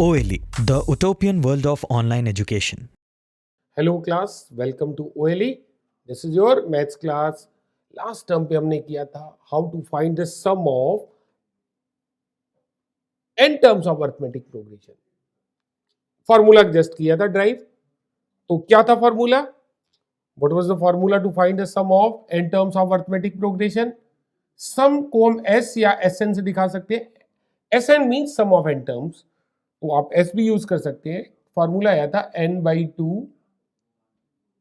OLE, the utopian world of online education. Hello class, welcome to OLE. This is your maths class. Last term पे हमने किया था how to find the sum of n terms of arithmetic progression. Formula just किया था derive. तो क्या था फॉर्मूला? What was the formula to find the sum of n terms of arithmetic progression? Sum को हम s या sn से दिखा सकते हैं. sn means sum of n terms, तो आप s भी यूज कर सकते हैं. फॉर्मूला आया था n/2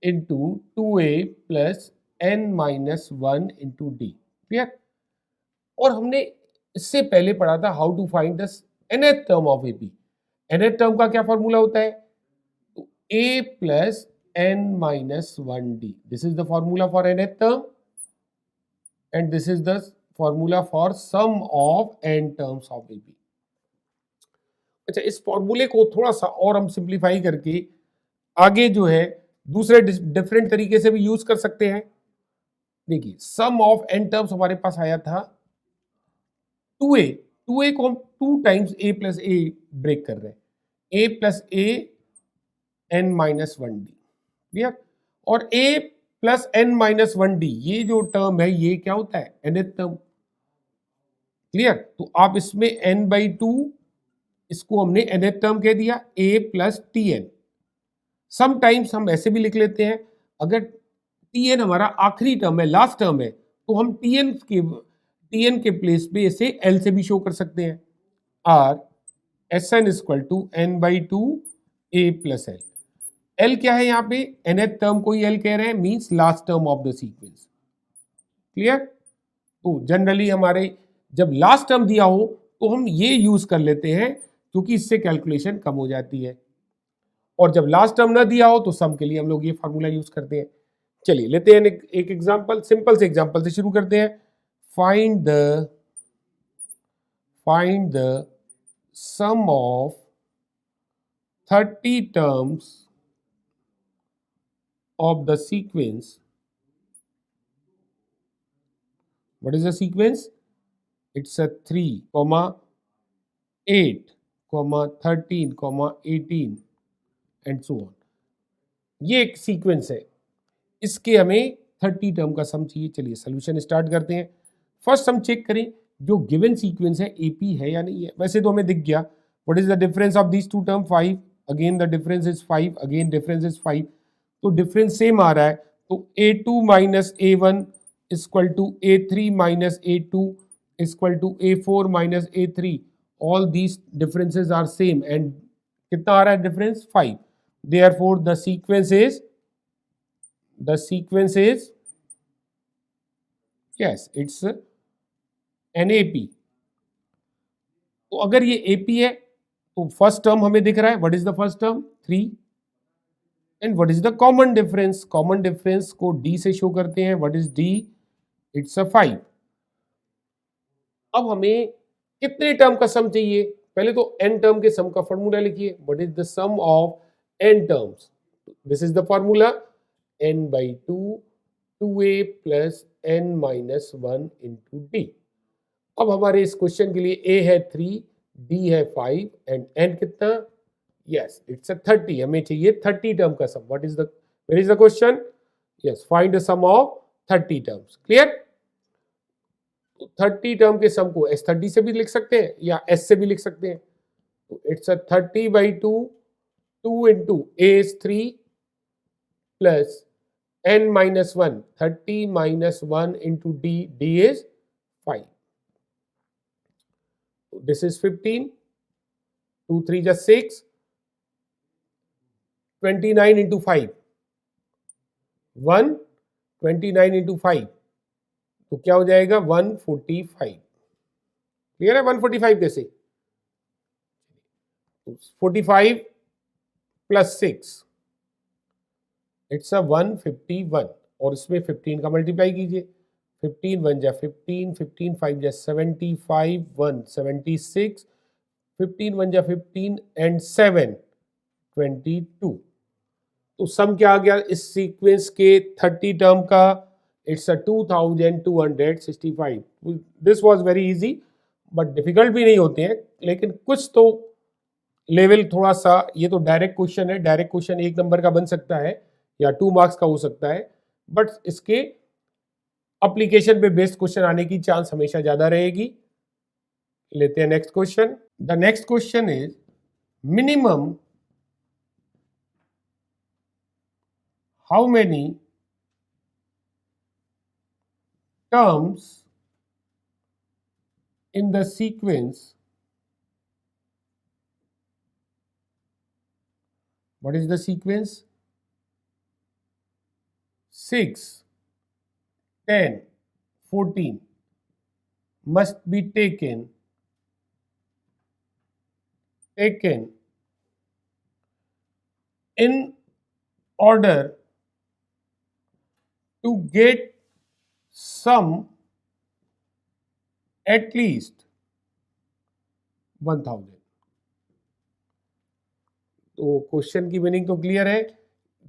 into 2a plus n-1 into d. Clear? और हमने इससे पहले पढ़ा था how to find the nth term of AP. nth term का क्या फॉर्मूला होता है? तो a plus n-1d. This is the formula for nth term and this is the formula for sum of n terms of AP. अच्छा, इस फॉर्मूले को थोड़ा सा और हम सिंप्लीफाई करके आगे जो है दूसरे डिफरेंट तरीके से भी यूज कर सकते हैं. देखिए, सम ऑफ n टर्म्स हमारे पास आया था 2a. 2a को हम 2 times a plus a break कर रहे हैं. a plus a n-1d. Clear? और a प्लस n-1d ये जो टर्म है ये क्या होता है? nth term. क्लियर? तो आप इसमें n/2 इसको हमने nth टर्म कह दिया, a प्लस tn. समटाइम्स हम ऐसे भी लिख लेते हैं, अगर tn हमारा आखिरी टर्म है, लास्ट टर्म है, तो हम tn के प्लेस पे इसे l से भी शो कर सकते हैं. r sn equal to n/2 a plus l. l क्या है यहाँ पे? nth टर्म को ही l कह रहे हैं, means last term of the sequence. Clear? तो जनरली हमारे जब लास्ट टर्म दिया हो तो हम ये यूज कर लेते हैं, क्योंकि इससे कैलकुलेशन कम हो जाती है. और जब लास्ट टर्म ना दिया हो तो सम के लिए हम लोग ये फार्मूला यूज करते हैं. चलिए लेते हैं एक एग्जांपल. सिंपल से एग्जांपल से शुरू करते हैं. Find the sum of 30 terms of the sequence. What is the sequence? It's a 3, 8, 13, 18 and so on. ये एक सीक्वेंस है, इसके हमें 30 टर्म का सम चाहिए. चलिए सोल्यूशन स्टार्ट करते हैं. फर्स्ट हम चेक करें जो गिवन सीक्वेंस है AP है या नहीं है. वैसे तो हमें दिख गया. What is the difference of these two term? 5. Again the difference is 5. Again difference is 5. तो डिफरेंस सेम आ रहा है. तो A2 minus A1 equal to A3 minus A2 equal to A4 minus A3. All these differences are same and कितना आ रहा है difference? 5. Therefore the sequence is yes, it's an AP. तो अगर ये AP है तो फर्स्ट टर्म हमें दिख रहा है. What is the first term? 3. And what is the common difference? Common difference को D से शो करते हैं. What is D? It's a 5. अब हमें कितने टर्म का सम चाहिए? पहले तो n टर्म के सम का फॉर्मूला लिखिए. What is the sum of n terms? This is the formula n/2 2a plus n-1 into d. अब हमारे इस क्वेश्चन के लिए a है 3, d है 5 एंड n कितना? Yes, it's a 30. हमें चाहिए 30 टर्म का sum. What is the, where is the question? Yes, find the sum of 30 terms. Clear? 30 term के सम को S30 से भी लिख सकते हैं या S से भी लिख सकते हैं. तो it's a 30/2 2 into A is 3 plus n-1. 30 minus 1 into D. D is 5. This is 15. 2 3 just 6. 29 into 5. 1. 29 into 5. तो क्या हो जाएगा? 145. क्लियर है? 145 कैसे? 45 प्लस 6 इट्स अ 151. और इसमें 15 का मल्टीप्लाई कीजिए. 15 1 जा 15, 15 5 जा 75, 1 76, 15 1 जा 15 एंड 7 22. तो सम क्या आ गया इस सीक्वेंस के 30 टर्म का? It's a 2265. This was very easy, but difficult भी नहीं होते हैं, लेकिन कुछ तो लेवल थोड़ा सा, ये तो डायरेक्ट क्वेश्चन है, डायरेक्ट क्वेश्चन 1 नंबर का बन सकता है या 2 मार्क्स का हो सकता है, बट इसके एप्लीकेशन पे बेस्ड क्वेश्चन आने की चांस हमेशा ज्यादा रहेगी। लेते हैं next question. The next question is minimum how many terms in the sequence, what is the sequence? 6, 10, 14 must be taken in order to get sum at least 1000। तो question की meaning तो क्लियर है,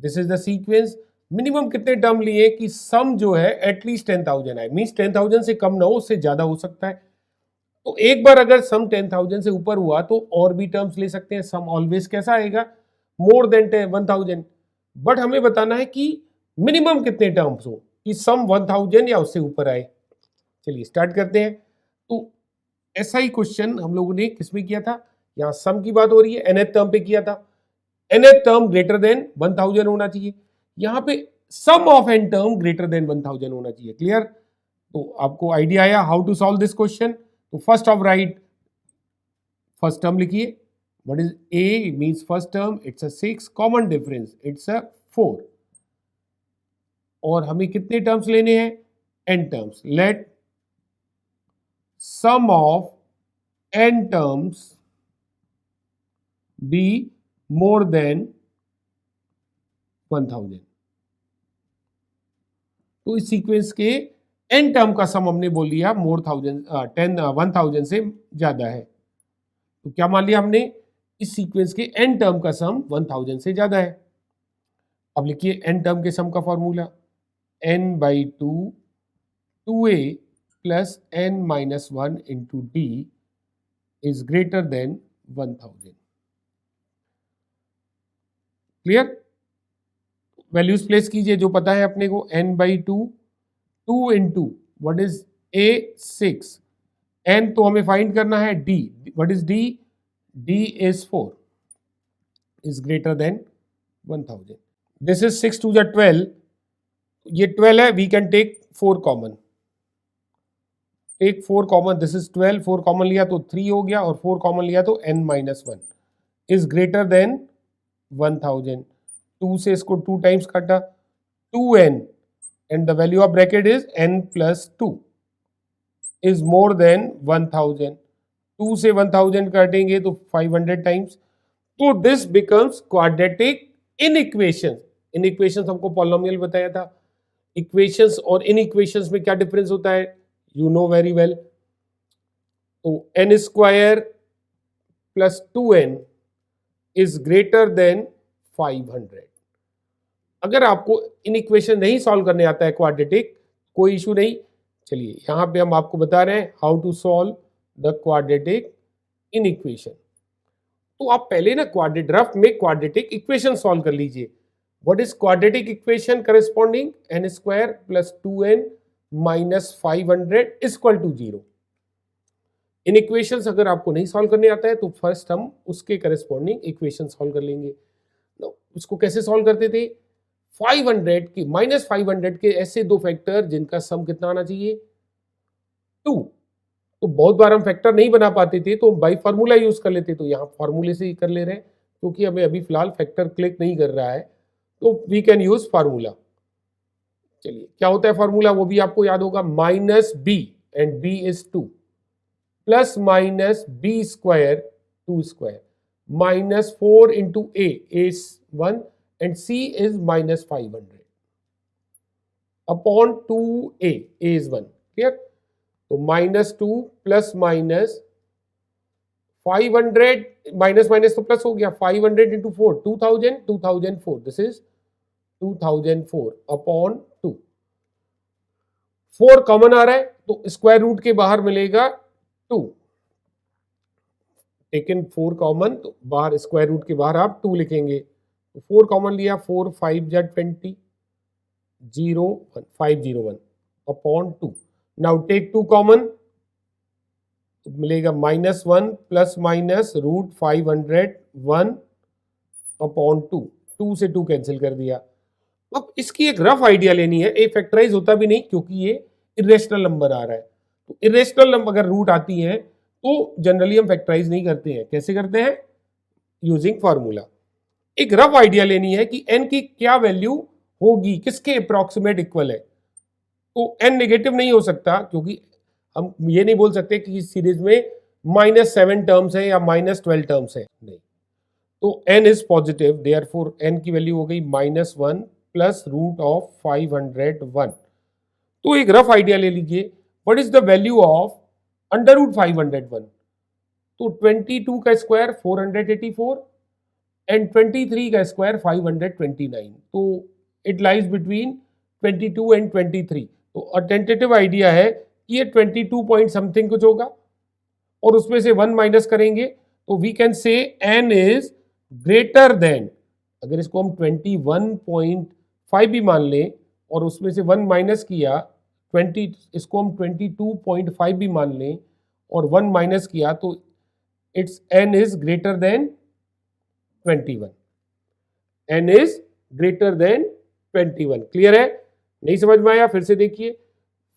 this is the sequence. Minimum कितने term लिए कि सम जो है at least 10,000 है, मींस 10,000 से कम ना हो, उससे ज्यादा हो सकता है। तो एक बार अगर सम 10,000 से ऊपर हुआ तो और भी टर्म्स ले सकते हैं। सम ऑलवेज कैसा आएगा, मोर देन 1000, बट हमें बताना है कि मिनिमम कितने टर्म्स हो कि सम 1000 या उससे ऊपर आए। चलिए स्टार्ट करते हैं। तो ऐसा ही क्वेश्चन हम लोगों ने किसमें किया था, यहाँ सम की बात हो रही है, nth टर्म पे किया था। nth टर्म ग्रेटर देन 1000 होना चाहिए, यहाँ पे sum of n term greater than 1000 होना चाहिए। क्लियर? तो आपको आइडिया आया how to solve this question. तो first of write, first term लिखिए, what is a means first term, it's a 6, common difference it's a 4, और हमें कितने टर्म्स लेने हैं, n terms. Let sum of n terms be more than 1000। तो इस sequence के n टर्म का सम हमने बोल दिया मोर 1000 से ज्यादा है। तो क्या मान लिया हमने, इस सीक्वेंस के n टर्म का सम 1000 से ज्यादा है। अब लिखिए n टर्म के सम का formula, n/2 2a plus n-1 into d is greater than 1000। Clear? Values place कीजिए जो पता है अपने को, n/2 2 into what is a 6, n तो हमें फाइंड करना है d, what is d, d is 4 is greater than 1000। This is 6 to the 12, ये 12 है, we can take 4 common, take 4 common, this is 12, 4 common लिया तो 3 हो गया, और 4 कॉमन लिया तो n-1 इज ग्रेटर देन 1000। 2 से इसको 2 टाइम्स काटा, 2n, and the value of bracket is n plus 2 is more than 1000। 2 से 1000 काटेंगे तो 500 टाइम्स, तो this becomes quadratic in equation. In equation हमको पॉलिनोमियल बताया था, इक्वेशंस और इन इक्वेशंस में क्या डिफरेंस होता है, यू नो वेरी वेल। तो n square plus 2n is greater then 500। अगर आपको इन इक्वेशन नहीं सॉल्व करने आता है क्वाड्रेटिक, कोई इशू नहीं। चलिए यहां पे हम आपको बता रहे हैं how to solve the quadratic inequation. तो आप पहले ना रफ में क्वाड्रेटिक इक्वेशन सॉल्व कर लीजिए। What is quadratic equation corresponding, n square plus 2n minus 500 equal to 0। Inequations अगर आपको नहीं सॉल्व करने आता है तो फर्स्ट हम उसके करेस्पॉन्डिंग इक्वेशन सॉल्व कर लेंगे। उसको कैसे सॉल्व करते थे, 500 के माइनस 500 के ऐसे दो फैक्टर जिनका सम कितना आना चाहिए, 2। तो बहुत बार हम फैक्टर नहीं बना पाते थे तो बाई फार्मूला यूज कर लेते, तो यहाँ फार्मूले से ही कर ले रहे हैं क्योंकि हमें अभी फिलहाल फैक्टर क्लिक नहीं कर रहा है, तो वी कैन यूज फार्मूला। चलिए क्या होता है फार्मूला, वो भी आपको याद होगा, minus B and B is 2 plus minus B square 2 square minus 4 into A is 1 and C is minus 500 upon 2a, a is 1, clear? तो minus 2 plus minus 500, minus minus तो plus हो गया, 500 into 4, 2000, 2004, this is 2004 upon 2। 4 common आ रहा है तो square root के बाहर मिलेगा 2, टेकन 4 कॉमन, तो बाहर स्क्वायर रूट के बाहर आप 2 लिखेंगे, तो 4 कॉमन लिया, 4 5 जा 20, 0 1 501 अपॉन 2। नाउ टेक 2 कॉमन, तो मिलेगा -1 प्लस माइनस रूट 501 अपॉन 2, 2 से 2 कैंसिल कर दिया। अब इसकी एक रफ आइडिया लेनी है। ए फैक्टराइज होता भी नहीं क्योंकि ये इरेशनल नंबर आ रहा है, तो इरेशनल नंबर अगर रूट आती है तो जनरली हम फैक्टराइज नहीं करते हैं। कैसे करते हैं? Using formula. एक रफ आइडिया लेनी है कि n की क्या वैल्यू होगी, किसके अप्रोक्सीमेट इक्वल है। तो n नेगेटिव नहीं हो सकता क्योंकि हम ये नहीं बोल सकते कि इस सीरीज में -7 टर्म्स है या -12 टर्म्स है, नहीं। तो n is positive, therefore n की वैल्यू हो गई -1 प्लस रूट ऑफ 501। तो एक रफ आइडिया ले लीजिए, what is the value of under root 501? तो 22 का स्क्वायर 484 एंड 23 का स्क्वायर 529, तो इट लाइज बिटवीन 22 एंड 23। तो टेंटेटिव आइडिया है कि ये 22 पॉइंट समथिंग कुछ होगा और उसमें से 1 माइनस करेंगे तो we can say n is greater than, अगर इसको हम 21.5 भी मान लें और उसमें से 1 माइनस किया 20, इसको हम 22.5 भी मान लें और 1 माइनस किया तो it's n is greater then 21, n is greater then 21। Clear है? नहीं समझ में आया? फिर से देखिए,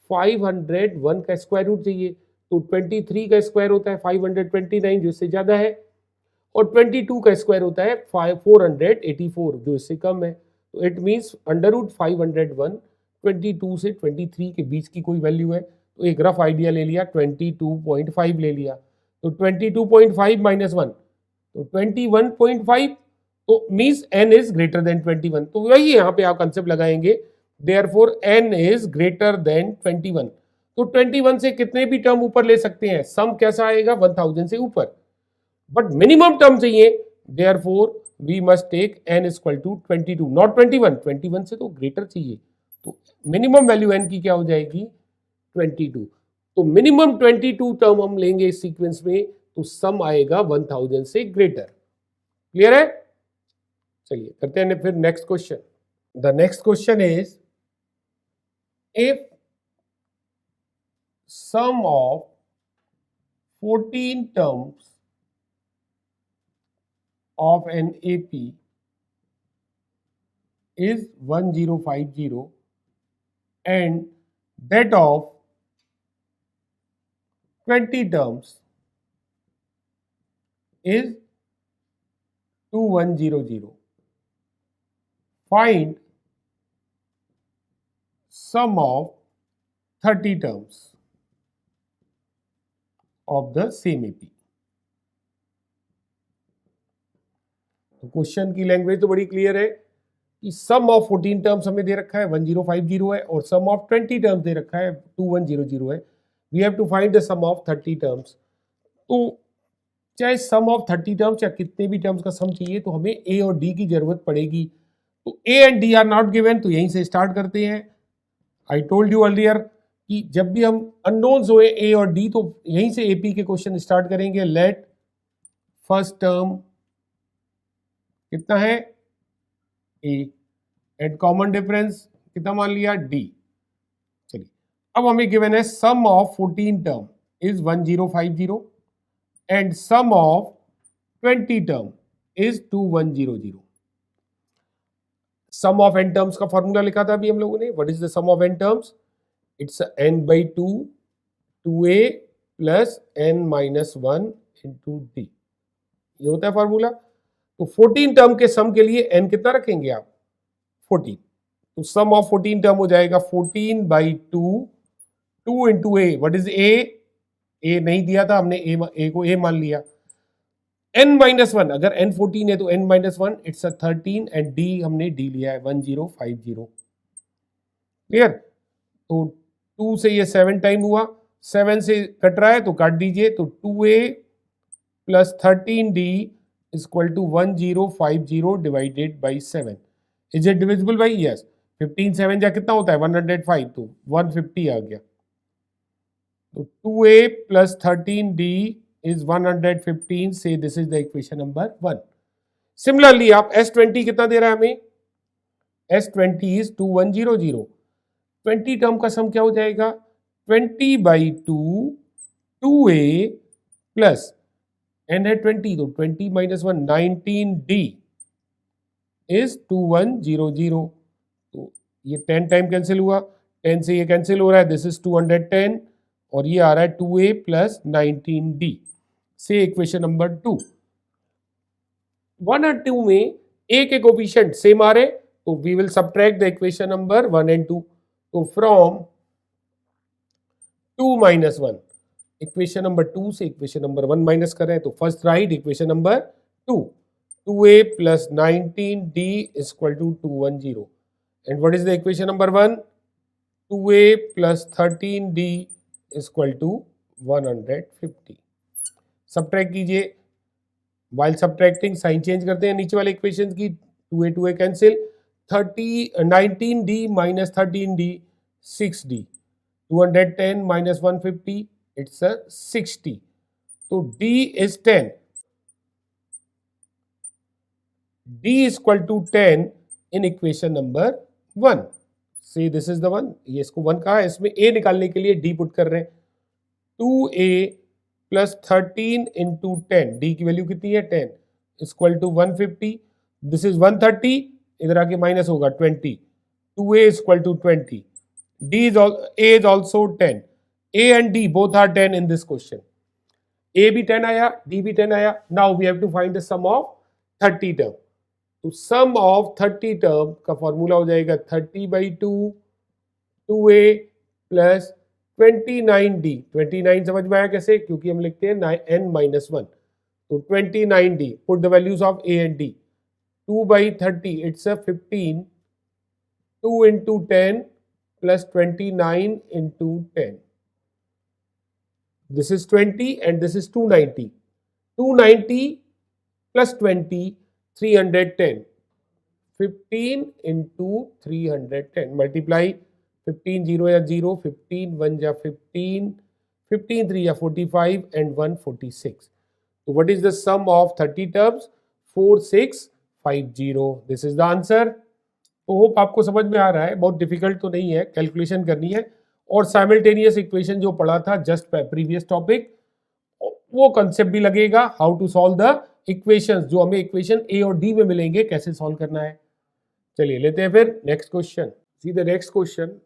501 का स्क्वायर रूट चाहिए तो 23 का स्क्वायर होता है 529 जो इससे ज्यादा है, और 22 का स्क्वायर होता है 484 जो इससे कम है। तो इट मींस अंडर रूट 501 22 से 23 के बीच की कोई वैल्यू है। तो एक रफ आइडिया ले लिया, 22.5 ले लिया, तो 22.5 माइनस 1 तो 21.5, तो means n is greater then 21। तो वही यहाँ पे आप कंसेप्ट लगाएंगे, therefore n is greater then 21। तो 21 से कितने भी टर्म ऊपर ले सकते हैं, सम कैसा आएगा 1000 से ऊपर, बट मिनिमम टर्म चाहिए, therefore we must take n equal to 22 not 21। 21 से तो ग्रेटर चाहिए, तो मिनिमम वैल्यू n की क्या हो जाएगी 22। तो मिनिमम 22 टर्म हम लेंगे इस सीक्वेंस में, तो सम आएगा 1000 से ग्रेटर। क्लियर है? चलिए करते हैं फिर next question. The next question is, if sum of 14 terms of an AP is 1050 and that of 20 terms is 2100. Find sum of 30 terms of the same AP. Question की लैंग्वेज तो बड़ी clear है कि सम ऑफ 14 टर्म्स हमें दे रखा है 1050 है और सम ऑफ 20 टर्म्स दे रखा है 2100 है। We have to find the sum of 30 terms. तो चाहे सम ऑफ 30 टर्म्स या कितने भी टर्म्स का सम चाहिए तो हमें ए और डी की जरूरत पड़ेगी। तो A and D R not given, तो यहीं से स्टार्ट करते हैं। आई टोल्ड यू अर्लियर कि जब भी हम अननोन्स हुए ए और डी तो यहीं से एपी के क्वेश्चन स्टार्ट करेंगे। लेट फर्स्ट टर्म कितना है ए एंड कॉमन डिफरेंस कितना मान लिया डी। चलिए अब हमें गिवन है sum of 14 term is 1050 and sum of 20 term is 2100। Sum of n terms का फॉर्मूला लिखा था अभी हम लोगों ने। What is the sum of n terms? It's n/2 2a plus n-1 into D, ये होता है फॉर्मूला। तो 14 टर्म के सम के लिए n कितना रखेंगे आप 14, तो सम ऑफ 14 टर्म हो जाएगा 14/2 2 into A. What is a नहीं दिया था हमने, ए को ए मान लिया। n-1 अगर n 14 है तो n-1 इट्स 13 एंड डी हमने डी लिया है 1050। क्लियर? तो 2 से ये 7 टाइम हुआ, 7 से कट रहा है तो काट दीजिए, तो 2a plus 13d equal to 1050 divided by 7। Is it divisible by? Yes. 15 7 जा कितना होता है 105, तो 150 आ गया। तो 2a plus 13d is 115. Say this is the equation number 1. Similarly, आप S20 कितना दे रहा है हमें? S20 is 2100. 20 टर्म का सम क्या हो जाएगा? 20/2 2a प्लस n है 20, तो 20 minus 1 19d is 2100. तो ये 10 टाइम कैंसिल हुआ, 10 से ये कैंसिल हो रहा है, दिस इज 210 और ये आ रहा है 2a प्लस 19d. से इक्वेशन नंबर 2. 1 और 2 में a के कोफिशिएंट सेम आ रहे, तो we will subtract the equation number 1 and 2. तो फ्रॉम 2 minus 1, इक्वेशन नंबर 2 से इक्वेशन नंबर 1 माइनस कर रहे हैं, तो first right equation number 2. 2a plus 19d is equal to 210. And what is the equation number 1? 2a plus 13d is equal to 150. Subtract कीजिए. While subtracting sign change करते हैं नीचे वाले इक्वेशन की. 2a cancel, 19d minus 13d 6d. 210 minus 150, it's a 60. So d is 10. d is equal to 10 in equation number 1. See this is the one. ये इसको 1 कहा है, इसमें a निकालने के लिए d पुट कर रहे हैं. 2a plus 13 into 10, d की वैल्यू कितनी है 10, is equal to 150. This is 130, इधर आके माइनस होगा 20. 2a is equal to 20. a is also 10. a and d both are 10 in this question. a भी 10 आया, d भी 10 आया. Now we have to find the sum of 30 term. तो sum of 30 term का formula हो जाएगा 30/2 2a plus 29d. 29 समझ में आया कैसे? क्योंकि हम लिखते हैं n-1. तो 29d, put the values of a and d. 2/30, it's a 15. 2 into 10 plus 29 into 10. This is 20 and this is 290. 290 plus 20, 310. 15 into 310. Multiply 15 0 या 0, 15 1 या 15, 15 3 या 45 and 1 46. So what is the sum of 30 terms? 4650. This is the answer. तो hope आपको समझ में आ रहा है. बहुत डिफिकल्ट तो नहीं है, कैलकुलेशन करनी है. और साइमल्टेनियस इक्वेशन जो पढ़ा था जस्ट प्रीवियस टॉपिक, वो कंसेप्ट भी लगेगा. How to solve the equations, जो हमें इक्वेशन ए और डी में मिलेंगे, कैसे सॉल्व करना है. चलिए लेते हैं फिर next question. See the next question.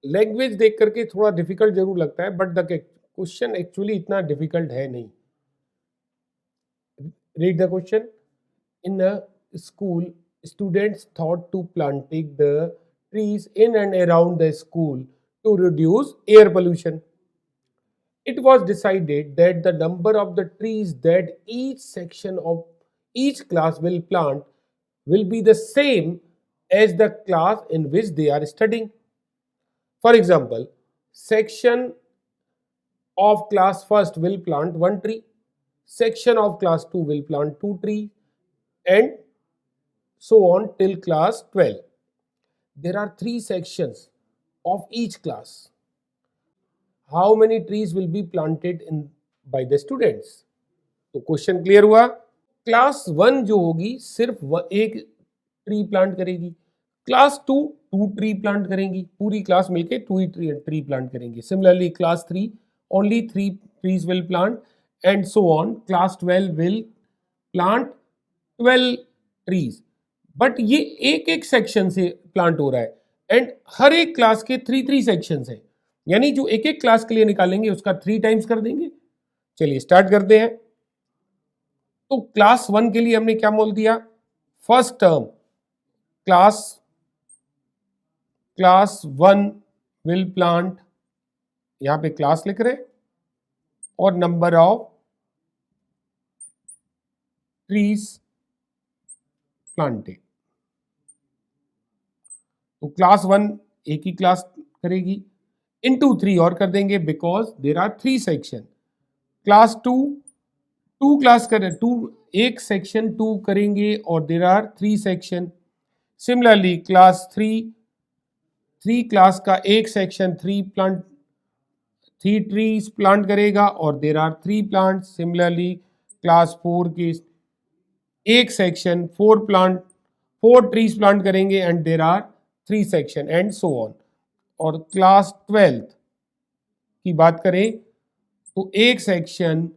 Language देख करके थोड़ा डिफिकल्ट जरूर लगता है, बट द क्वेश्चन एक्चुअली इतना डिफिकल्ट है नहीं. Read the question. In a school, students thought to planting the trees in and around the school to reduce air pollution. It was decided that the number of the trees that each section of each class will plant will be the same as the class in which they are studying. For example, section of class first will plant 1 tree, section of class 2 will plant 2 trees, and so on till class 12. There are 3 sections of each class. How many trees will be planted in by the students? तो question clear हुआ. Class 1 जो होगी सिर्फ एक tree plant करेगी. Class 2 2 tree plant करेंगी. पूरी class मिलके 2 ही ट्री प्लांट करेंगी. Similarly class 3 only 3 trees will plant and so on. Class 12 will plant 12 trees. But ये एक एक सेक्शन से प्लांट हो रहा है एंड हर एक क्लास के 3 सेक्शंस हैं, यानी जो एक एक क्लास के लिए निकालेंगे उसका 3 टाइम्स कर देंगे. चलिए स्टार्ट करते हैं. तो क्लास 1 के लिए हमने क्या बोल दिया? First term class 1 will plant, यहां पे क्लास लिख रहे और नंबर ऑफ ट्रीज प्लांटेड. तो क्लास 1 एक ही क्लास करेगी, इनटू 3 और कर देंगे because there are 3 section. Class 2 class करें, 2 एक सेक्शन 2 करेंगे और there are 3 section. Similarly class 3 class का एक सेक्शन 3 3 trees प्लांट करेगा और there are 3 plant. Similarly class 4 के एक सेक्शन 4 trees प्लांट करेंगे and there are 3 section and so on. और क्लास 12 की बात करें तो एक सेक्शन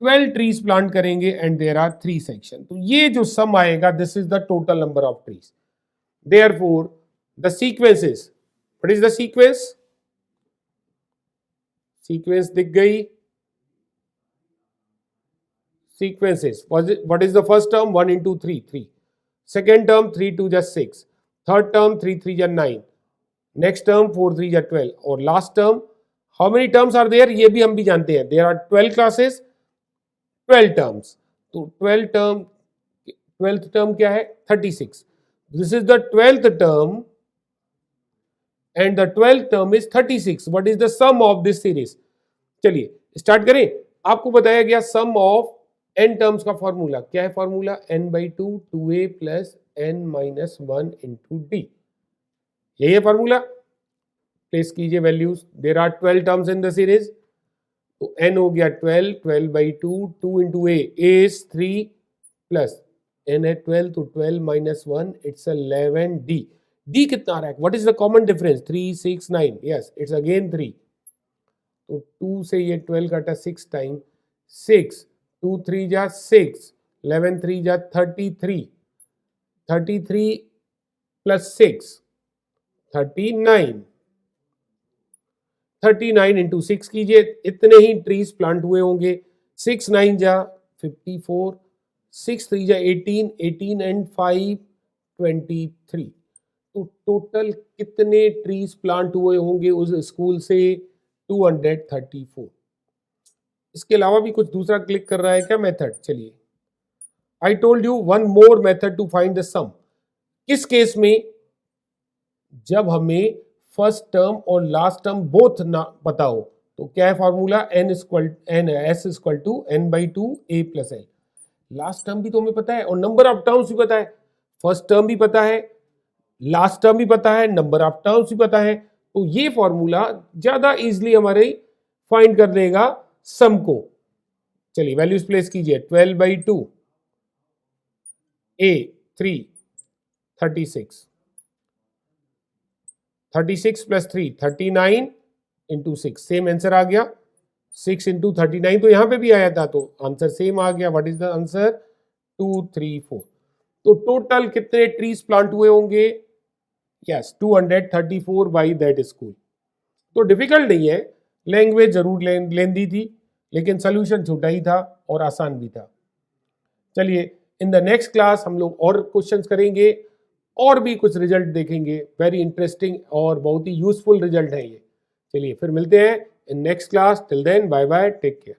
12 trees प्लांट करेंगे एंड देर आर 3 सेक्शन. तो ये जो सम आएगा this is the total number of trees. Therefore, the sequence is, what is the sequence? Sequence दिख गई. Sequence is, what is the first term? 1 into 3, 3. Second term, 3 2 just 6. Third term, 3 3 just 9. Next term, 4 3 just 12. और last term, how many terms are there? ये भी हम भी जानते हैं. There are 12 classes, 12 terms. तो 12th term क्या है? 36. This is the 12th term and the 12th term is 36. What is the sum of this series? चलिए स्टार्ट करें. आपको बताया गया सम ऑफ n टर्म्स का फॉर्मूला. क्या है formula? n/2 2a plus n minus 1 into d. यही है फॉर्मूला. प्लेस कीजिए values. There are 12 terms in the series. तो n हो गया 12, 12/2 2 into a is 3 plus n है 12 तो 12 माइनस 1 इट्स 11 d. d कितना आ रहा है? What is the common difference? 3 6 9. Yes it's again 3. तो 2 से ये 12 काटा 6 टाइम 6 2 3 जा 6 11 3 जा 33 33 प्लस 6 39 39 इंटू 6 कीजिए. इतने ही ट्रीज प्लांट हुए होंगे. 6 9 जा 54 6 3 जा 18 18 एंड 5 23. तो टोटल कितने ट्रीज प्लांट हुए होंगे उस स्कूल से? 234. इसके अलावा भी कुछ दूसरा क्लिक कर रहा है क्या मेथड? चलिए I told you one more method to find the sum. किस केस में? जब हमें फर्स्ट टर्म और लास्ट टर्म बोथ ना पता हो. तो क्या है formula? s equal to n/2 a plus l. Last term भी तो हमें पता है और नंबर ऑफ टर्म्स भी पता है. फर्स्ट टर्म भी पता है, लास्ट टर्म भी पता है, नंबर ऑफ टर्म्स भी पता है. तो ये फॉर्मूला ज्यादा इजीली हमारे फाइंड कर देगा सम को. चलिए वैल्यूज प्लेस कीजिए. 12/2 a 3 36 36 plus 3 39 into 6. Same answer आ गया. 6 इंटू 39 तो यहां पे भी आया था तो आंसर सेम आ गया. What is the answer? 2 3 4. तो टोटल कितने ट्रीज प्लांट हुए होंगे? Yes 234 by that school. तो डिफिकल्ट नहीं है. लैंग्वेज जरूर लेंदी थी लेकिन सोल्यूशन छोटा ही था और आसान भी था. चलिए इन द नेक्स्ट क्लास हम लोग और क्वेश्चंस करेंगे और भी कुछ रिजल्ट देखेंगे. वेरी इंटरेस्टिंग और बहुत ही यूजफुल रिजल्ट है ये. चलिए फिर मिलते हैं in next class. Till then bye bye, take care.